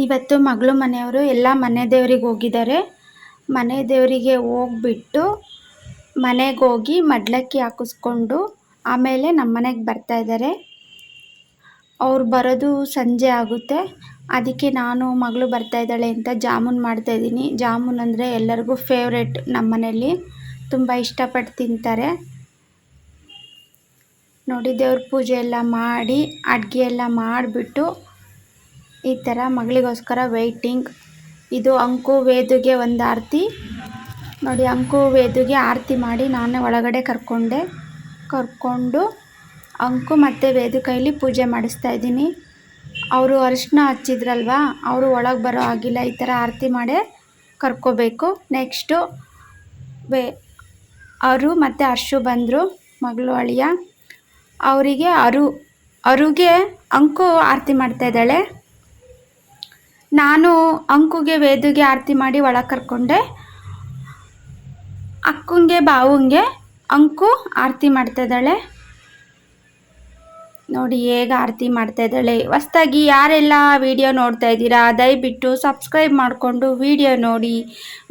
ಇವತ್ತು ಮಗಳು ಮನೆಯವರು ಎಲ್ಲ ಮನೆ ದೇವರಿಗೆ ಹೋಗಿದ್ದಾರೆ. ಮನೆ ದೇವರಿಗೆ ಹೋಗ್ಬಿಟ್ಟು ಮನೆಗೆ ಹೋಗಿ ಮಡ್ಲಕ್ಕಿ ಹಾಕಿಸ್ಕೊಂಡು ಆಮೇಲೆ ನಮ್ಮ ಮನೆಗೆ ಬರ್ತಾ ಇದ್ದಾರೆ. ಅವ್ರು ಬರೋದು ಸಂಜೆ ಆಗುತ್ತೆ. ಅದಕ್ಕೆ ನಾನು ಮಗಳು ಬರ್ತಾ ಇದ್ದಾಳೆ ಅಂತ ಜಾಮೂನ್ ಮಾಡ್ತಾಯಿದ್ದೀನಿ. ಜಾಮೂನ್ ಅಂದರೆ ಎಲ್ಲರಿಗೂ ಫೇವ್ರೆಟ್. ನಮ್ಮ ಮನೆಯಲ್ಲಿ ತುಂಬ ಇಷ್ಟಪಟ್ಟು ತಿಂತಾರೆ. ನೋಡಿ, ದೇವ್ರ ಪೂಜೆ ಎಲ್ಲ ಮಾಡಿ ಅಡುಗೆ ಎಲ್ಲ ಮಾಡಿಬಿಟ್ಟು ಈ ಥರ ಮಗಳಿಗೋಸ್ಕರ ವೆಯ್ಟಿಂಗ್. ಇದು ಅಂಕು ವೇದುಗೆ ಒಂದು ಆರತಿ. ನೋಡಿ, ಅಂಕು ವೇದುಗೆ ಆರತಿ ಮಾಡಿ ನಾನೇ ಒಳಗಡೆ ಕರ್ಕೊಂಡು ಅಂಕು ಮತ್ತು ವೇದು ಕೈಲಿ ಪೂಜೆ ಮಾಡಿಸ್ತಾ ಇದ್ದೀನಿ. ಅವರು ಅರಿಶಿನ ಹಚ್ಚಿದ್ರಲ್ವ, ಅವರು ಒಳಗೆ ಬರೋ ಆಗಿಲ್ಲ. ಈ ಥರ ಆರತಿ ಮಾಡೇ ಕರ್ಕೋಬೇಕು. ನೆಕ್ಸ್ಟು ಅರು ಮತ್ತು ಹರ್ಷು ಬಂದರು, ಮಗಳು ಅಳಿಯ. ಅವರಿಗೆ ಅರುಗೆ ಅಂಕು ಆರತಿ ಮಾಡ್ತಾಯಿದ್ದಾಳೆ. ನಾನು ಅಂಕುಗೆ ವೇದುಗೆ ಆರತಿ ಮಾಡಿ ಒಳಗೆ ಕರ್ಕೊಂಡೆ. ಅಕ್ಕಂಗೆ ಬಾವಂಗೆ ಅಂಕು ಆರತಿ ಮಾಡ್ತಾಯಿದ್ದಾಳೆ. ನೋಡಿ ಹೇಗೆ ಆರತಿ ಮಾಡ್ತಾಯಿದ್ದಾಳೆ. ಹೊಸ್ದಾಗಿ ಯಾರೆಲ್ಲ ವಿಡಿಯೋ ನೋಡ್ತಾ ಇದ್ದೀರಾ ದಯವಿಟ್ಟು ಸಬ್ಸ್ಕ್ರೈಬ್ ಮಾಡಿಕೊಂಡು ವಿಡಿಯೋ ನೋಡಿ.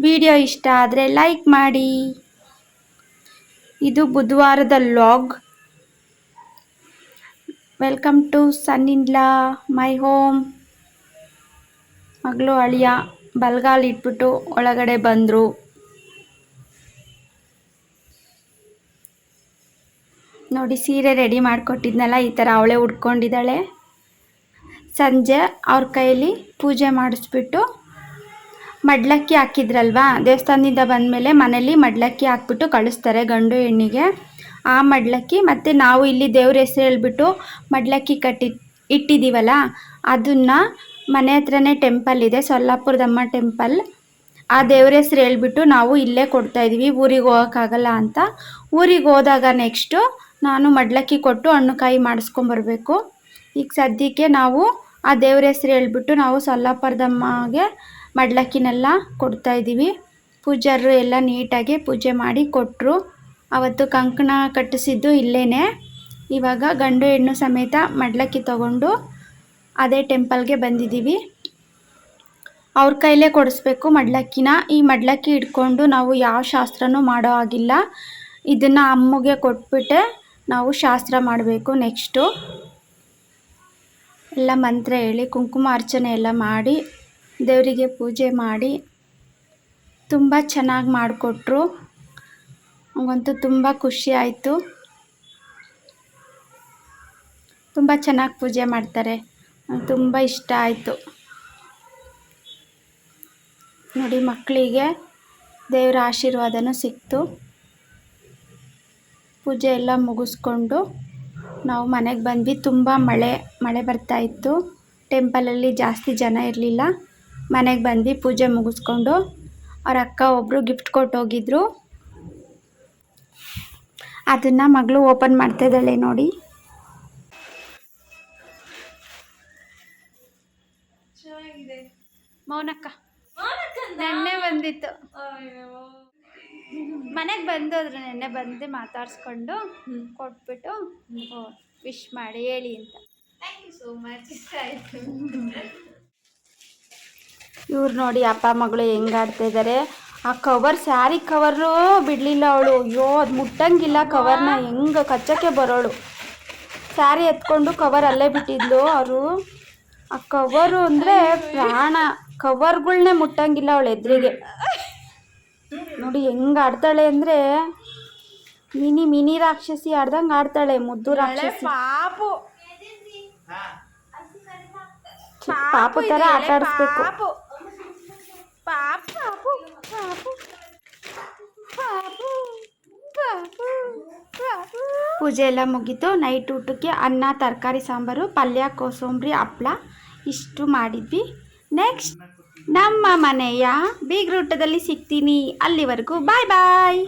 ವಿಡಿಯೋ ಇಷ್ಟ ಆದರೆ ಲೈಕ್ ಮಾಡಿ. ಇದು ಬುಧವಾರದ vlog. Welcome to son in law my home. ಮಗಳು ಅಳಿಯ ಬಲ್ಗಾಲ್ ಇಟ್ಬಿಟ್ಟು ಒಳಗಡೆ ಬಂದರು. ನೋಡಿ, ಸೀರೆ ರೆಡಿ ಮಾಡಿಕೊಟ್ಟಿದ್ನಲ್ಲ, ಈ ಥರ ಅವಳೇ ಉಟ್ಕೊಂಡಿದ್ದಾಳೆ. ಸಂಜೆ ಅವ್ರ ಕೈಯಲ್ಲಿ ಪೂಜೆ ಮಾಡಿಸ್ಬಿಟ್ಟು ಮಡ್ಲಕ್ಕಿ ಹಾಕಿದ್ರಲ್ವ, ದೇವಸ್ಥಾನದಿಂದ ಬಂದಮೇಲೆ ಮನೇಲಿ ಮಡ್ಲಕ್ಕಿ ಹಾಕ್ಬಿಟ್ಟು ಕಳಿಸ್ತಾರೆ ಗಂಡು ಹೆಣ್ಣಿಗೆ. ಆ ಮಡ್ಲಕ್ಕಿ ಮತ್ತು ನಾವು ಇಲ್ಲಿ ದೇವ್ರ ಹೆಸರು ಹೇಳ್ಬಿಟ್ಟು ಮಡ್ಲಕ್ಕಿ ಇಟ್ಟಿದ್ದೀವಲ್ಲ, ಅದನ್ನು ಮನೆ ಹತ್ರನೇ ಟೆಂಪಲ್ ಇದೆ, ಸೊಲ್ಲಾಪುರದಮ್ಮ ಟೆಂಪಲ್. ಆ ದೇವ್ರ ಹೆಸರು ಹೇಳ್ಬಿಟ್ಟು ನಾವು ಇಲ್ಲೇ ಕೊಡ್ತಾಯಿದ್ದೀವಿ, ಊರಿಗೆ ಹೋಗೋಕ್ಕಾಗಲ್ಲ ಅಂತ. ಊರಿಗೆ ಹೋದಾಗ ನೆಕ್ಸ್ಟು ನಾನು ಮಡ್ಲಕ್ಕಿ ಕೊಟ್ಟು ಹಣ್ಣು ಕಾಯಿ ಮಾಡಿಸ್ಕೊಂಬರ್ಬೇಕು. ಈಗ ಸದ್ಯಕ್ಕೆ ನಾವು ಆ ದೇವ್ರ ಹೆಸರು ಹೇಳ್ಬಿಟ್ಟು ನಾವು ಸೊಲ್ಲಾಪುರದಮ್ಮಗೆ ಮಡ್ಲಕ್ಕಿನೆಲ್ಲ ಕೊಡ್ತಾಯಿದ್ದೀವಿ. ಪೂಜಾರರು ಎಲ್ಲ ನೀಟಾಗಿ ಪೂಜೆ ಮಾಡಿ ಕೊಟ್ಟರು. ಅವತ್ತು ಕಂಕಣ ಕಟ್ಟಿಸಿದ್ದು ಇಲ್ಲೇ. ಇವಾಗ ಗಂಡು ಹೆಣ್ಣು ಸಮೇತ ಮಡ್ಲಕ್ಕಿ ತಗೊಂಡು ಅದೇ ಟೆಂಪಲ್ಗೆ ಬಂದಿದ್ದೀವಿ. ಅವ್ರ ಕೈಲೇ ಕೊಡಿಸ್ಬೇಕು ಮಡ್ಲಕ್ಕಿನ. ಈ ಮಡ್ಲಕ್ಕಿ ಇಟ್ಕೊಂಡು ನಾವು ಯಾವ ಶಾಸ್ತ್ರನೂ ಮಾಡೋ ಆಗಿಲ್ಲ. ಇದನ್ನು ಅಮ್ಮಗೆ ಕೊಟ್ಬಿಟ್ಟೆ ನಾವು ಶಾಸ್ತ್ರ ಮಾಡಬೇಕು. ನೆಕ್ಸ್ಟು ಎಲ್ಲ ಮಂತ್ರ ಹೇಳಿ ಕುಂಕುಮ ಅರ್ಚನೆ ಎಲ್ಲ ಮಾಡಿ ದೇವರಿಗೆ ಪೂಜೆ ಮಾಡಿ ತುಂಬ ಚೆನ್ನಾಗಿ ಮಾಡಿಕೊಟ್ರು. ನನಗಂತೂ ತುಂಬ ಖುಷಿ ಆಯಿತು. ತುಂಬ ಚೆನ್ನಾಗಿ ಪೂಜೆ ಮಾಡ್ತಾರೆ, ನನಗೆ ತುಂಬ ಇಷ್ಟ ಆಯಿತು. ನೋಡಿ, ಮಕ್ಕಳಿಗೆ ದೇವರ ಆಶೀರ್ವಾದನೂ ಸಿಕ್ತು. ಪೂಜೆ ಎಲ್ಲ ಮುಗಿಸ್ಕೊಂಡು ನಾವು ಮನೆಗೆ ಬಂದ್ವಿ. ತುಂಬ ಮಳೆ ಬರ್ತಾಯಿತ್ತು. ಟೆಂಪಲಲ್ಲಿ ಜಾಸ್ತಿ ಜನ ಇರಲಿಲ್ಲ. ಮನೆಗೆ ಬಂದ್ವಿ ಪೂಜೆ ಮುಗಿಸ್ಕೊಂಡು. ಅವ್ರ ಅಕ್ಕ ಒಬ್ಬರು ಗಿಫ್ಟ್ ಕೊಟ್ಟು ಹೋಗಿದ್ರು. ಅದನ್ನು ಮಗಳು ಓಪನ್ ಮಾಡ್ತಾಯಿದ್ದಾಳೆ. ನೋಡಿ, ಮೌನಕ್ಕ ನೆನ್ನೆ ಬಂದಿತ್ತು. ಮನೆಗೆ ಬಂದೋದ್ರು, ನೆನ್ನೆ ಬಂದು ಮಾತಾಡಿಸ್ಕೊಂಡು ಕೊಟ್ಬಿಟ್ಟು ವಿಶ್ ಮಾಡಿ ಹೇಳಿ ಅಂತ. Thank you so much. ಇಷ್ಟ ಆಯಿತು. ಇವ್ರು ನೋಡಿ ಅಪ್ಪ ಮಗಳು ಹೆಂಗೆ ಆಡ್ತಾ ಇದ್ದಾರೆ. ಆ ಕವರ್, ಸ್ಯಾರಿ ಕವರು ಬಿಡಲಿಲ್ಲ ಅವಳು. ಅಯ್ಯೋ, ಅದು ಮುಟ್ಟಂಗಿಲ್ಲ ಕವರ್ನ. ಹೆಂಗೆ ಕಚ್ಚಕ್ಕೆ ಬರೋಳು. ಸ್ಯಾರಿ ಎತ್ಕೊಂಡು ಕವರ್ ಅಲ್ಲೇ ಬಿಟ್ಟಿದ್ಲು ಅವರು. ಆ ಕವರು ಅಂದರೆ ಪ್ರಾಣ. ಕವರ್ಗಳ್ನೇ ಮುಟ್ಟಂಗಿಲ್ಲ ಅವಳು ಎದುರಿಗೆ. ನೋಡಿ ಹೆಂಗೆ ಆಡ್ತಾಳೆ ಅಂದರೆ ಮಿನಿ ರಾಕ್ಷಸಿ ಆಡ್ದಂಗೆ ಆಡ್ತಾಳೆ. ಮುದ್ದು ರಾಕ್ಷಸಿ ಪಾಪು ಥರ ಆಟ ಆಡಿಸ್ಬೇಕು. ಪೂಜೆ ಎಲ್ಲ ಮುಗೀತು. ನೈಟ್ ಊಟಕ್ಕೆ ಅನ್ನ, ತರಕಾರಿ ಸಾಂಬಾರು, ಪಲ್ಯ, ಕೋಸಂಬರಿ, ಹಪ್ಪಳ ಇಷ್ಟು ಮಾಡಿದ್ವಿ. ನೆಕ್ಸ್ಟ್ ನಮ್ಮ ಮನೆಯ ಬೀಗ್ರೂಟದಲ್ಲಿ ಸಿಗ್ತೀನಿ. ಅಲ್ಲಿವರೆಗೂ ಬಾಯ್ ಬಾಯ್.